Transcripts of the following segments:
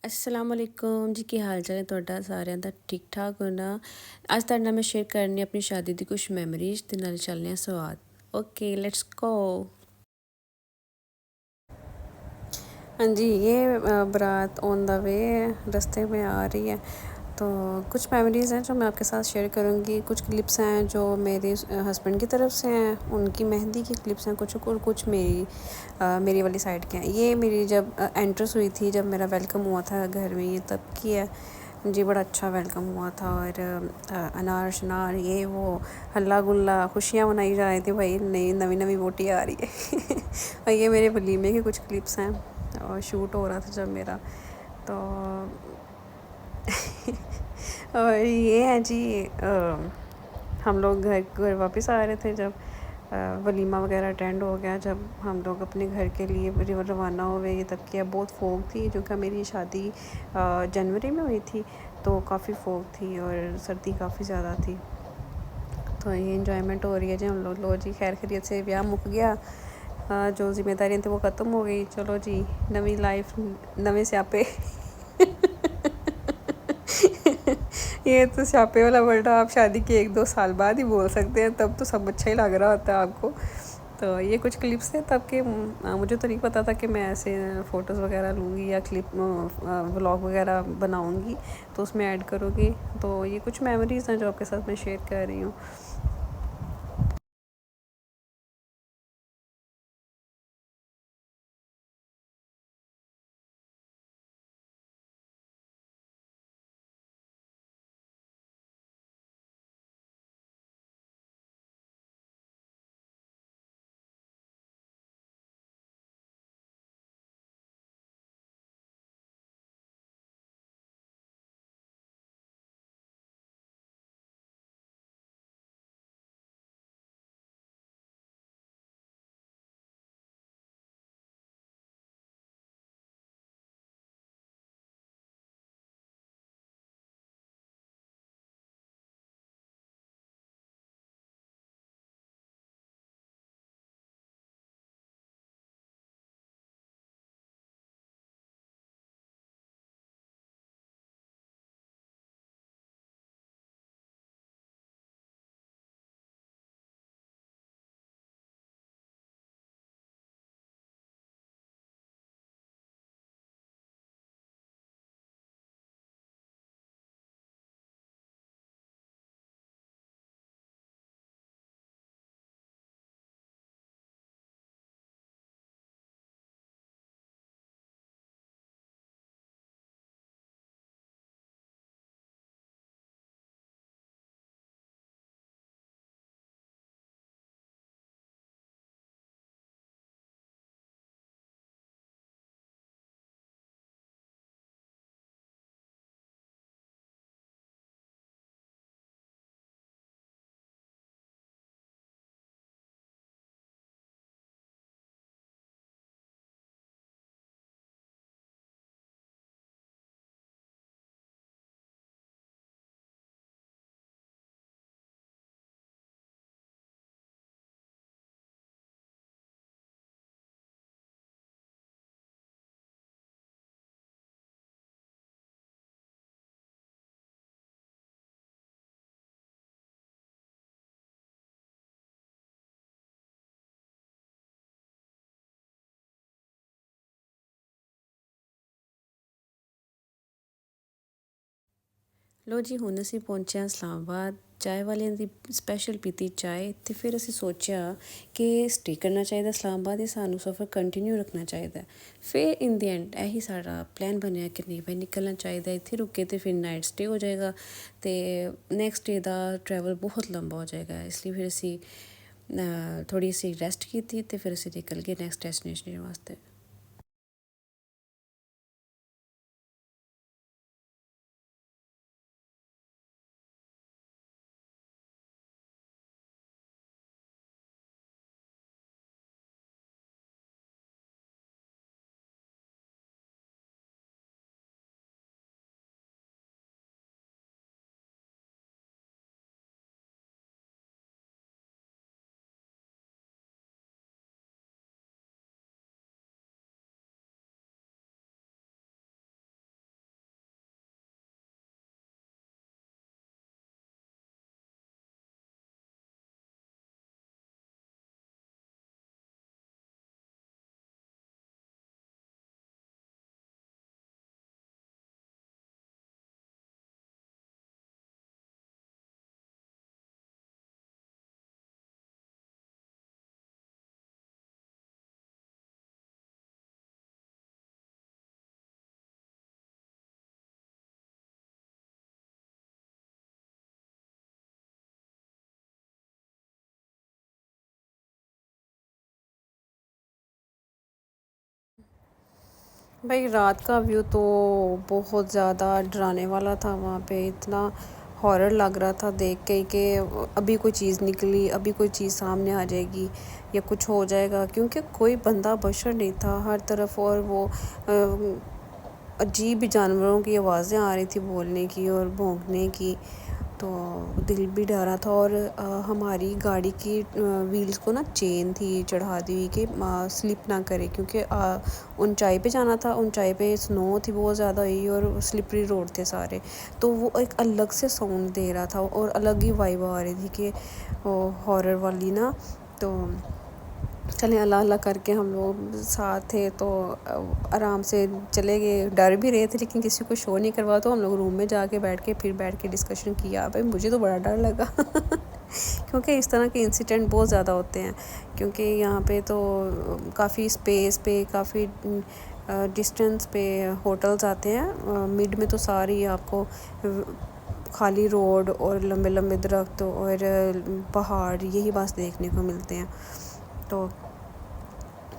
السلام علیکم جی، کی حال چال ہے ਤੁਹਾਡਾ ਸਾਰਿਆਂ ਦਾ ਠੀਕ ਠਾਕ ਹੋਣਾ। ਅੱਜ ਤੁਹਾਡੇ ਨਾਲ ਮੈਂ ਸ਼ੇਅਰ ਕਰਨੀ ਆਪਣੀ ਸ਼ادی ਦੀ ਕੁਝ ਮੈਮਰੀਜ਼ ਤੇ ਨਾਲ ਚੱਲਨੇ ਆ ਸਵਾਦ। Okay let's go. ہاں جی، یہ بارات آن دا وے رستے میں آ رہی ہے، تو کچھ میموریز ہیں جو میں آپ کے ساتھ شیئر کروں گی۔ کچھ کلپس ہیں جو میرے ہسبینڈ کی طرف سے ہیں، ان کی مہندی کی کلپس ہیں کچھ، اور کچھ میری والی سائڈ کے ہیں۔ یہ میری جب انٹرس ہوئی تھی، جب میرا ویلکم ہوا تھا گھر میں، یہ تب کی ہے جی۔ بڑا اچھا ویلکم ہوا تھا، اور انار شنار یہ وہ ہلا گلا خوشیاں منائی جا رہی تھی، بھائی نئی نویں ووٹی آ رہی ہے۔ اور یہ میرے ولیمے کے کچھ کلپس ہیں، اور شوٹ ہو رہا تھا جب میرا، تو اور یہ ہے جی ہم لوگ گھر واپس آ رہے تھے، جب ولیمہ وغیرہ اٹینڈ ہو گیا، جب ہم لوگ اپنے گھر کے لیے روانہ ہوئے۔ یہ تب کیا بہت فوگ تھی، جو کہ میری شادی جنوری میں ہوئی تھی، تو کافی فوگ تھی اور سردی کافی زیادہ تھی، تو یہ انجوائمنٹ ہو رہی ہے جی۔ ہم لوگ جی خیر خیریت سے بیاہ مک گیا، جو ذمہ داریاں تھیں وہ ختم ہو گئی، چلو جی نویں لائف نویں سیاپے۔ یہ تو سیاپے والا ورڈ آپ شادی کے 1-2 سال بعد ہی بول سکتے ہیں، تب تو سب اچھا ہی لگ رہا ہوتا ہے آپ کو۔ تو یہ کچھ کلپس تھے تب کے، مجھے تو نہیں پتا تھا کہ میں ایسے فوٹوز وغیرہ لوں گی یا کلپ ولاگ وغیرہ بناؤں گی تو اس میں ایڈ کروں گی۔ تو یہ کچھ میموریز ہیں جو آپ کے ساتھ میں شیئر کر رہی ہوں۔ ਲੋ ਜੀ, ਹੁਣ ਅਸੀਂ ਪਹੁੰਚੇ ਹਾਂ ਇਸਲਾਮਾਬਾਦ। ਚਾਏ ਵਾਲਿਆਂ ਦੀ ਸਪੈਸ਼ਲ ਪੀਤੀ ਚਾਏ, ਅਤੇ ਫਿਰ ਅਸੀਂ ਸੋਚਿਆ ਕਿ ਸਟੇ ਕਰਨਾ ਚਾਹੀਦਾ ਇਸਲਾਮਾਬਾਦ, ਜਾਂ ਸਾਨੂੰ ਸਫ਼ਰ ਕੰਟੀਨਿਊ ਰੱਖਣਾ ਚਾਹੀਦਾ। ਫਿਰ ਇਨ ਦੀ ਐਂਡ ਇਹੀ ਸਾਡਾ ਪਲਾਨ ਬਣਿਆ ਕਿ ਨਹੀਂ ਭਾਈ ਨਿਕਲਣਾ ਚਾਹੀਦਾ, ਇੱਥੇ ਰੁਕੇ ਅਤੇ ਫਿਰ ਨਾਈਟ ਸਟੇ ਹੋ ਜਾਏਗਾ, ਅਤੇ ਨੈਕਸਟ ਡੇ ਦਾ ਟਰੈਵਲ ਬਹੁਤ ਲੰਬਾ ਹੋ ਜਾਏਗਾ। ਇਸ ਲਈ ਫਿਰ ਅਸੀਂ ਥੋੜ੍ਹੀ ਅਸੀਂ ਰੈਸਟ ਕੀਤੀ, ਅਤੇ ਫਿਰ ਅਸੀਂ ਨਿਕਲ ਗਏ ਨੈਕਸਟ ਡੈਸਟੀਨੇਸ਼ਨ ਵਾਸਤੇ। بھائی رات کا ویو تو بہت زیادہ ڈرانے والا تھا، وہاں پہ اتنا ہارر لگ رہا تھا دیکھ کے کہ ابھی کوئی چیز نکلی، ابھی کوئی چیز سامنے آ جائے گی یا کچھ ہو جائے گا، کیونکہ کوئی بندہ بشر نہیں تھا ہر طرف، اور وہ عجیب جانوروں کی آوازیں آ رہی تھی بولنے کی اور بھونکنے کی، تو دل بھی ڈرا تھا۔ اور ہماری گاڑی کی ویلز کو نا چین تھی چڑھا دی ہوئی کہ سلپ نہ کرے، کیونکہ اونچائی پہ جانا تھا، اونچائی پہ سنو تھی بہت زیادہ ہوئی اور سلپری روڈ تھے سارے، تو وہ ایک الگ سے ساؤنڈ دے رہا تھا اور الگ ہی وائب آ رہی تھی کہ ہارر والی نا۔ تو چلیں اللہ اللہ کر کے ہم لوگ ساتھ تھے تو آرام سے چلے گئے، ڈر بھی رہے تھے لیکن کسی کو شو نہیں کروا، تو ہم لوگ روم میں جا کے پھر بیٹھ کے ڈسکشن کیا۔ بھائی مجھے تو بڑا ڈر لگا کیونکہ اس طرح کے انسیڈنٹ بہت زیادہ ہوتے ہیں، کیونکہ یہاں پہ تو کافی اسپیس پہ، کافی ڈسٹینس پہ ہوٹلز آتے ہیں، مڈ میں تو ساری آپ کو خالی روڈ اور لمبے لمبے درخت اور پہاڑ یہی بس دیکھنے کو ملتے ہیں۔ تو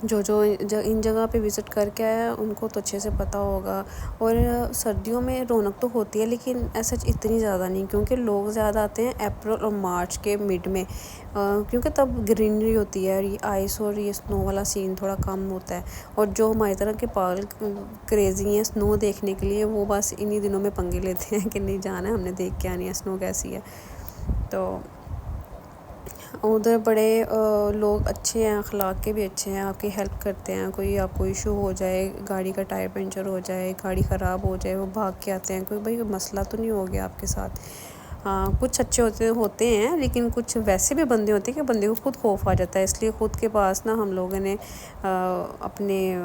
جو ان جگہ پہ وزٹ کر کے آیا ان کو تو اچھے سے پتہ ہوگا۔ اور سردیوں میں رونق تو ہوتی ہے لیکن ایسا اتنی زیادہ نہیں، کیونکہ لوگ زیادہ آتے ہیں اپریل اور مارچ کے مڈ میں، کیونکہ تب گرینری ہوتی ہے اور یہ آئس اور یہ سنو والا سین تھوڑا کم ہوتا ہے، اور جو ہماری طرح کے پاگل کریزی ہیں سنو دیکھنے کے لیے وہ بس انہی دنوں میں پنگے لیتے ہیں کہ نہیں جانا ہے، ہم نے دیکھ کے آنی ہے سنو کیسی ہے۔ تو ادھر بڑے لوگ اچھے ہیں، اخلاق کے بھی اچھے ہیں، آپ کی ہیلپ کرتے ہیں، کوئی آپ کو ایشو ہو جائے، گاڑی کا ٹائر پنچر ہو جائے، گاڑی خراب ہو جائے، وہ بھاگ کے آتے ہیں، کوئی بھائی مسئلہ تو نہیں ہو گیا آپ کے ساتھ۔ ہاں کچھ اچھے ہوتے ہیں لیکن کچھ ویسے بھی بندے ہوتے ہیں کہ بندے کو خود خوف آ جاتا ہے، اس لیے خود کے پاس نا ہم لوگوں نے اپنے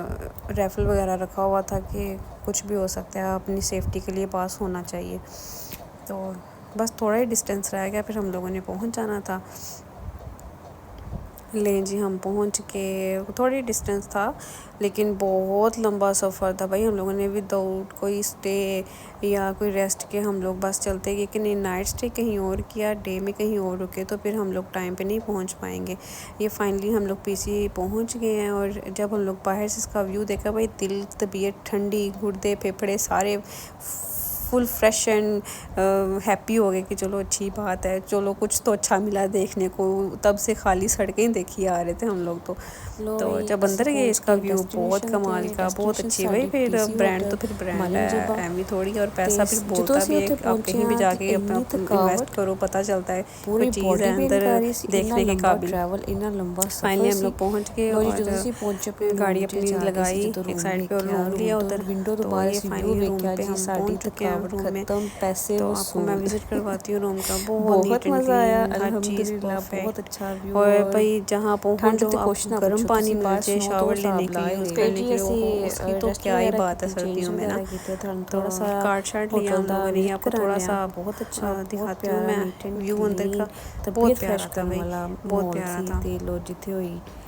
ریفل وغیرہ رکھا ہوا تھا کہ کچھ بھی ہو سکتا ہے، اپنی سیفٹی کے لیے پاس ہونا چاہیے۔ تو بس تھوڑا ہی ڈسٹینس رہ گیا، پھر ہم لوگوں نے پہنچ جانا تھا۔ لیں جی ہم پہنچ کے، تھوڑی ڈسٹینس تھا لیکن بہت لمبا سفر تھا بھائی، ہم لوگوں نے وداؤٹ کوئی اسٹے یا کوئی ریسٹ کے ہم لوگ بس چلتے گئے کہ نہیں نائٹ اسٹے کہیں اور کیا، ڈے میں کہیں اور رکے تو پھر ہم لوگ ٹائم پہ نہیں پہنچ پائیں گے۔ یہ فائنلی ہم لوگ پی سی پہنچ گئے ہیں، اور جب ہم لوگ باہر سے اس کا ویو دیکھا بھائی دل طبیعت ٹھنڈی، گردے پھیپھڑے سارے فل فریش اینڈ ہیپی ہو گئے کہ چلو اچھی بات ہے، چلو کچھ تو اچھا ملا دیکھنے کو، تب سے خالی سڑکیں دیکھی آ رہے تھے ہم لوگ تو جب اندر گئے اس کا ویو بہت کمال کا، بہت اچھی بھائی، پھر برانڈ تو پھر برانڈ ہے ایم ہی تھوڑی، اور پیسہ پھر بولتا بھی ہے، آپ کہیں بھی جا کے اپنا انویسٹ کرو پتہ چلتا ہے کوئی چیز ہے اندر دیکھنے کے قابل۔ فائنلی ہم لوگ پہنچ گئے اور گاڑی اپنی لگائی ایک سائڈ پہ اور روم لیا ادھر، تو یہ فائنلی روم پہ ہم پہنچ چکے ہیں۔ روم میں تو آپ کو میں وزٹ کرواتی ہوں روم کا، بہت نیٹ اینڈ کلین، ہر چیز پرفیکٹ، اور بھائی جہاں پہنچو آپ کو گرم پانی مل جائے شاور لینے کے لیے، یوز کرنے کے لیے، اس کی تو کیا ہی بات ہے سردیوں میں نا۔ تو کارڈ شارٹ لیا ہم لوگوں نے، آپ کو تھوڑا سا دکھاتی ہوں میں ویو اندر کا، بہت پیارا تھا بھائی، بہت پیارا تھا۔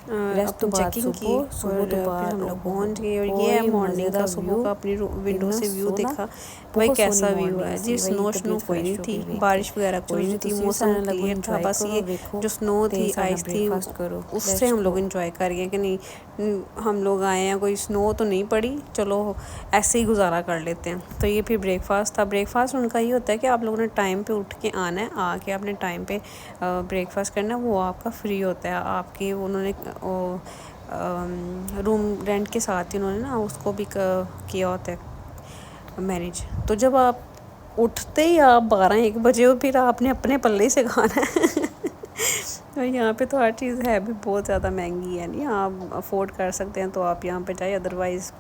اپنی چیکنگ کی اور پھر ہم لوگ پہنچ گئے، اور یہ ہے مارننگ کا، صبح کا اپنی ونڈو سے ویو دیکھا بھائی کیسا ویو ہے جی۔ سنو کوئی نہیں تھی، بارش وغیرہ کوئی نہیں تھی، موسم کلیئر تھا، بس یہ جو سنو تھی آئس تھی اس سے ہم لوگ انجوائے کر گئے کہ نہیں ہم لوگ آئے ہیں، کوئی سنو تو نہیں پڑی، چلو ایسے ہی گزارا کر لیتے ہیں۔ تو یہ پھر بریک فاسٹ تھا، بریک فاسٹ ان کا یہ ہوتا ہے کہ آپ لوگوں نے ٹائم پہ اٹھ کے آنا ہے، آ کے آپ نے ٹائم پہ بریک فاسٹ کرنا ہے، وہ آپ کا فری ہوتا ہے، آپ کی انہوں نے روم رینٹ کے ساتھ ہی انہوں نے نا اس کو بھی کیا ہوتا ہے مینیج۔ تو جب آپ اٹھتے ہی آپ 12-1 بجے ہو، پھر آپ نے اپنے پلے سے کھانا ہے تو یہاں پہ تو ہر چیز ہے بھی بہت زیادہ مہنگی ہے، نہیں آپ افورڈ کر سکتے ہیں تو آپ یہاں پہ جائیں، ادروائز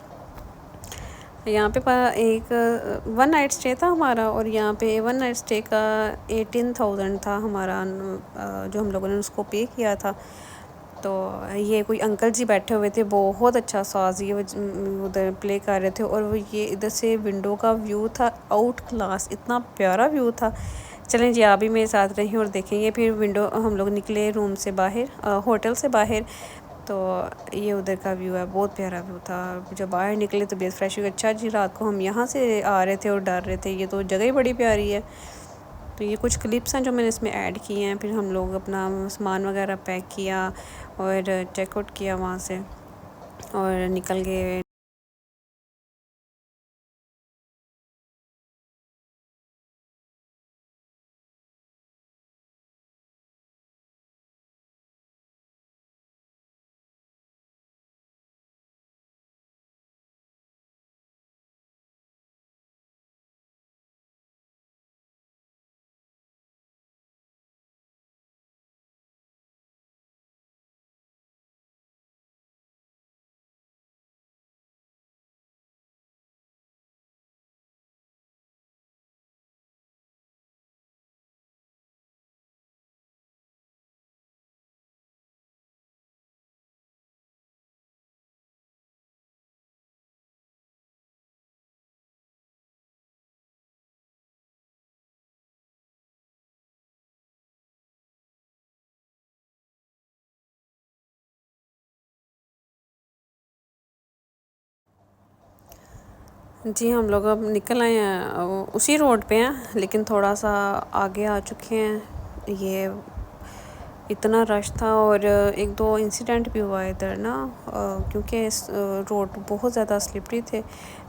یہاں پہ ایک 1 نائٹ اسٹے تھا ہمارا، اور یہاں پہ 1 نائٹ اسٹے کا 18,000 تھا ہمارا، جو ہم لوگوں نے اس کو پے کیا تھا۔ تو یہ کوئی انکل جی بیٹھے ہوئے تھے، بہت اچھا ساز یہ ادھر پلے کر رہے تھے، اور وہ یہ ادھر سے ونڈو کا ویو تھا آؤٹ کلاس، اتنا پیارا ویو تھا۔ چلیں جی آپ بھی میرے ساتھ رہیں اور دیکھیں گے۔ پھر ونڈو ہم لوگ نکلے روم سے باہر، ہوٹل سے باہر، تو یہ ادھر کا ویو ہے، بہت پیارا ویو تھا۔ جب باہر نکلے تو بیس فریش ہوئی، اچھا جی رات کو ہم یہاں سے آ رہے تھے اور ڈر رہے تھے، یہ تو جگہ ہی بڑی پیاری ہے۔ تو یہ کچھ کلپس ہیں جو میں نے اس میں ایڈ کی ہیں۔ پھر ہم لوگ اپنا سامان وغیرہ پیک کیا اور چیک آؤٹ کیا وہاں سے اور نکل گئے۔ جی ہم لوگ اب نکل آئے ہیں، اسی روڈ پہ ہیں لیکن تھوڑا سا آگے آ چکے ہیں۔ یہ اتنا رش تھا اور ایک دو انسیڈنٹ بھی ہوا ہے ادھر نا، کیونکہ اس روڈ بہت زیادہ سلپری تھے،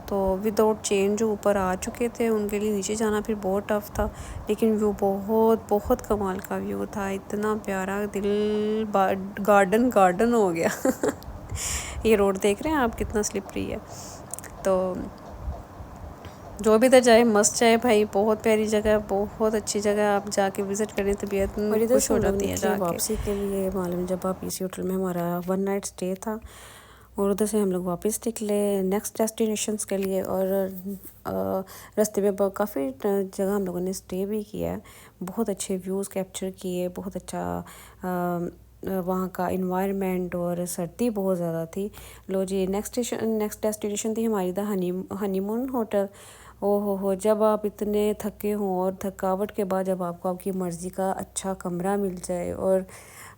تو وداؤٹ چین جو اوپر آ چکے تھے ان کے لیے نیچے جانا پھر بہت ٹف تھا، لیکن ویو بہت بہت کمال کا ویو تھا، اتنا پیارا، دل گارڈن گارڈن ہو گیا۔ یہ روڈ دیکھ رہے ہیں آپ کتنا سلپری ہے، تو جو بھی ادھر جائے مست جائے بھائی، بہت پیاری جگہ ہے، بہت اچھی جگہ ہے، آپ جا کے وزٹ کریں طبیعت اور ادھر خوش سے ہو ہم لوگ جاتی ہے نکلے جا کے۔ واپسی کے لیے، معلوم جب آپ اسی ہوٹل میں ہمارا 1 نائٹ اسٹے تھا، اور ادھر سے ہم لوگ واپس نکلے نیکسٹ ڈیسٹینیشنس کے لیے، اور رستے میں کافی جگہ ہم لوگوں نے اسٹے بھی کیا ہے، بہت اچھے ویوز کیپچر کیے، بہت اچھا وہاں کا انوائرمنٹ، اور سردی بہت زیادہ تھی۔ لو جی نیکسٹ ڈیسٹینیشن تھی ہماری دا ہنی مون ہوٹل۔ او ہو جب آپ اتنے تھکے ہوں اور تھکاوٹ کے بعد جب آپ کو آپ کی مرضی کا اچھا کمرہ مل جائے، اور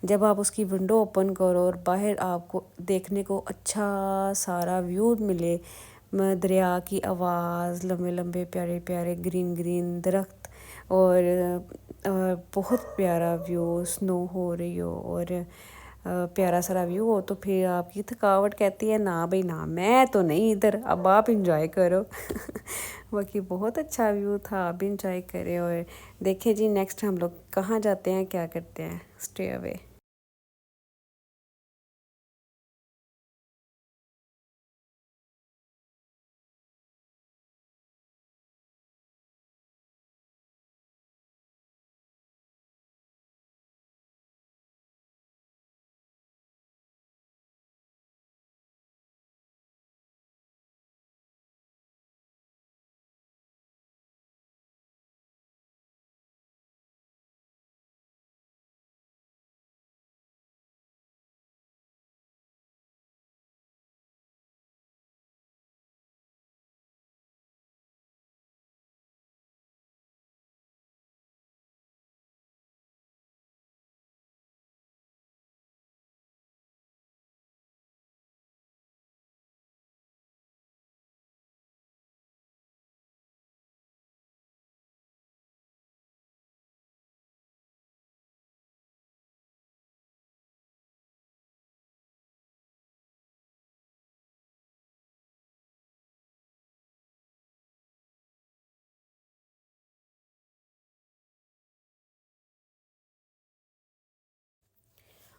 جب آپ اس کی ونڈو اوپن کرو اور باہر آپ کو دیکھنے کو اچھا سارا ویو ملے، دریا کی آواز، لمبے لمبے پیارے پیارے گرین گرین درخت، اور بہت پیارا ویو، سنو ہو رہی ہو اور پیارا سارا ویو ہو، تو پھر آپ کی تھکاوٹ کہتی ہے نا بھائی نا، میں تو نہیں ادھر، اب آپ انجوائے کرو۔ باقی بہت اچھا ویو تھا، آپ بھی انجوائے کرے، اور دیکھیں جی نیکسٹ ہم لوگ کہاں جاتے ہیں، کیا کرتے ہیں، اسٹے اوے۔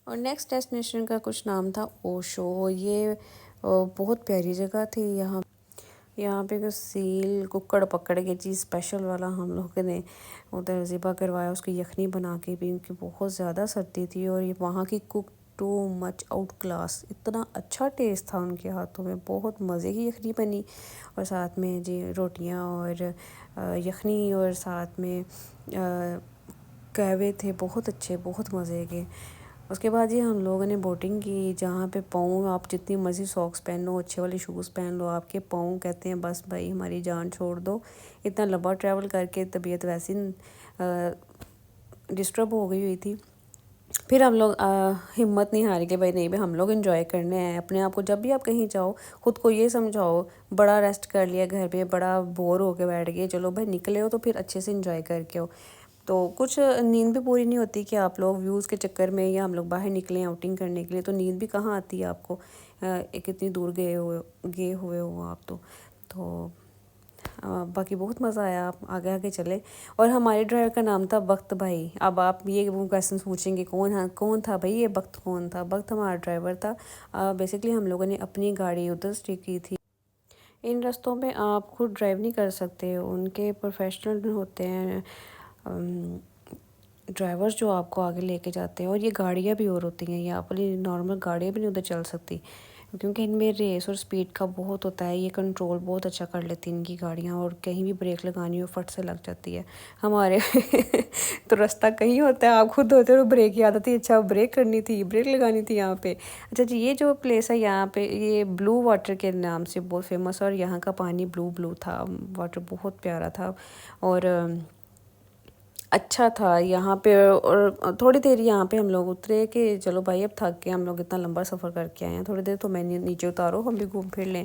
اور نیکسٹ ڈیسٹینیشن کا کچھ نام تھا اوشو۔ یہ بہت پیاری جگہ تھی، یہاں پہ کچھ سیل ککڑ پکڑ کے چیز اسپیشل والا ہم لوگوں نے ادھر ذبح کروایا، اس کی یخنی بنا کے بھی، کیونکہ بہت زیادہ سردی تھی، اور یہ وہاں کی cook too much outclass, اتنا اچھا ٹیسٹ تھا ان کے ہاتھوں میں، بہت مزے کی یخنی بنی، اور ساتھ میں جی روٹیاں اور یخنی، اور ساتھ میں قہوے تھے بہت اچھے، بہت مزے کے۔ اس کے بعد یہ ہم لوگوں نے بوٹنگ کی، جہاں پہ پاؤں آپ جتنی مرضی ساکس پہن لو، اچھے والے شوز پہن لو، آپ کے پاؤں کہتے ہیں بس بھائی ہماری جان چھوڑ دو، اتنا لمبا ٹریول کر کے طبیعت ویسی ڈسٹرب ہو گئی ہوئی تھی۔ پھر ہم لوگ ہمت نہیں ہاری کہ بھائی نہیں بھائی ہم لوگ انجوائے کرنے ہیں اپنے آپ کو، جب بھی آپ کہیں جاؤ خود کو یہ سمجھاؤ، بڑا ریسٹ کر لیا گھر پہ، بڑا بور ہو کے بیٹھ گئے، چلو بھائی نکلے ہو تو پھر اچھے سے انجوائے کر کے ہو، تو کچھ نیند بھی پوری نہیں ہوتی کہ آپ لوگ ویوز کے چکر میں، یا ہم لوگ باہر نکلیں آؤٹنگ کرنے کے لیے تو نیند بھی کہاں آتی ہے آپ کو، ایک اتنی دور گئے ہوئے ہو آپ تو باقی بہت مزہ آیا، آپ آگے آگے چلے، اور ہمارے ڈرائیور کا نام تھا بخت بھائی۔ اب آپ یہ وہ کویسچن پوچھیں گے کون تھا بھائی یہ بخت، کون تھا؟ بخت ہمارا ڈرائیور تھا۔ بیسکلی ہم لوگوں نے اپنی گاڑی ادھر اسٹے کی تھی، ان رستوں پہ آپ خود ڈرائیو نہیں کر سکتے، ان کے پروفیشنل ہوتے ہیں ڈرائیورز جو آپ کو آگے لے کے جاتے ہیں، اور یہ گاڑیاں بھی اور ہوتی ہیں، یہ آپ والی نارمل گاڑیاں بھی نہیں ادھر چل سکتی، کیونکہ ان میں ریس اور سپیڈ کا بہت ہوتا ہے، یہ کنٹرول بہت اچھا کر لیتی ہیں ان کی گاڑیاں، اور کہیں بھی بریک لگانی ہو فٹ سے لگ جاتی ہے۔ ہمارے تو رستہ کہیں ہوتا ہے، آپ خود ہوتے ہو بریک یاد آتی ہے، اچھا بریک کرنی تھی، بریک لگانی تھی یہاں پہ۔ اچھا جی یہ جو پلیس ہے یہاں پہ، یہ بلو واٹر کے نام سے بہت فیمس ہے، اور یہاں کا پانی بلو تھا، واٹر بہت پیارا تھا، اور اچھا تھا یہاں پہ۔ اور تھوڑی دیر یہاں پہ ہم لوگ اترے کہ چلو بھائی اب تھک کے ہم لوگ اتنا لمبا سفر کر کے آئے ہیں، تھوڑی دیر تو میں نیچے اتارو ہم بھی گھوم پھر لیں،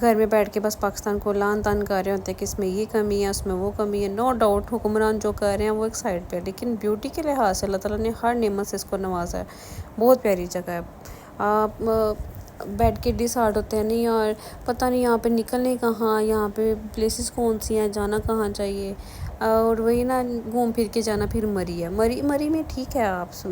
گھر میں بیٹھ کے بس پاکستان کو لان تان کر رہے ہوتے ہیں کہ اس میں یہ کمی ہے، اس میں وہ کمی ہے. نو ڈاؤٹ حکمران جو کر رہے ہیں وہ ایک سائڈ پہ، لیکن بیوٹی کے لحاظ سے اللہ تعالیٰ نے ہر نعمت سے اس کو نوازا ہے. بہت پیاری جگہ ہے. آپ بیٹھ کے ڈسہارٹ ہوتے ہیں نہیں اور پتہ نہیں یہاں پہ نکلنے کہاں، یہاں پہ پلیسز کون سی ہیں، جانا کہاں چاہیے. اور وہی نا گھوم پھر کے جانا. پھر مری ہے، مری میں ٹھیک ہے آپ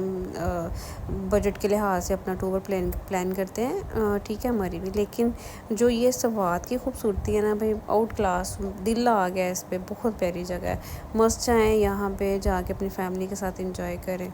بجٹ کے لحاظ سے اپنا ٹور پلان کرتے ہیں، ٹھیک ہے مری بھی. لیکن جو یہ سوات کی خوبصورتی ہے نا بھائی، آؤٹ کلاس، دل آ گیا اس پہ. بہت پیاری جگہ ہے، مست جائیں یہاں پہ جا کے اپنی فیملی کے ساتھ انجوائے کریں.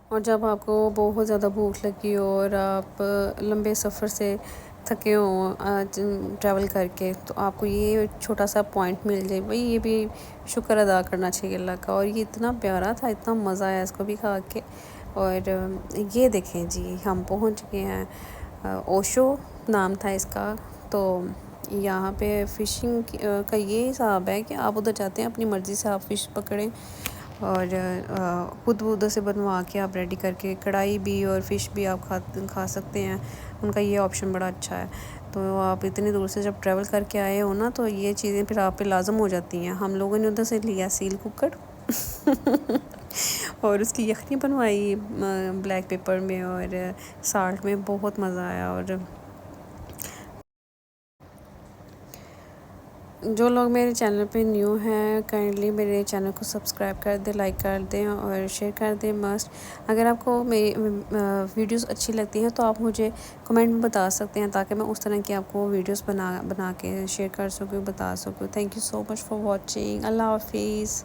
اور جب آپ کو بہت زیادہ بھوک لگی ہو اور آپ لمبے سفر سے تھکے ہوں ٹریول کر کے، تو آپ کو یہ چھوٹا سا پوائنٹ مل جائے بھائی، یہ بھی شکر ادا کرنا چاہیے اللہ کا. اور یہ اتنا پیارا تھا، اتنا مزہ آیا اس کو بھی کھا کے. اور یہ دیکھیں جی ہم پہنچ گئے ہیں، اوشو نام تھا اس کا. تو یہاں پہ فشنگ کا یہ حساب ہے کہ آپ ادھر جاتے ہیں اپنی مرضی سے آپ فش پکڑیں اور خود ادھر سے بنوا کے آپ ریڈی کر کے کڑھائی بھی اور فش بھی آپ کھا سکتے ہیں. ان کا یہ آپشن بڑا اچھا ہے. تو آپ اتنی دور سے جب ٹریول کر کے آئے ہو نا، تو یہ چیزیں پھر آپ پہ لازم ہو جاتی ہیں. ہم لوگوں نے ادھر سے لیا سیل ککڑ اور اس کی یخنی بنوائی بلیک پیپر میں اور سالٹ میں. بہت مزہ آیا. اور جو لوگ میرے چینل پہ نیو ہیں کائنڈلی میرے چینل کو سبسکرائب کر دیں، لائک کر دیں اور شیئر کر دیں مسٹ. اگر آپ کو میری ویڈیوز اچھی لگتی ہیں تو آپ مجھے کمنٹ میں بتا سکتے ہیں، تاکہ میں اس طرح کی آپ کو ویڈیوز بنا کے شیئر کر سکوں، بتا سکوں. Thank you so much for watching. اللہ حافظ.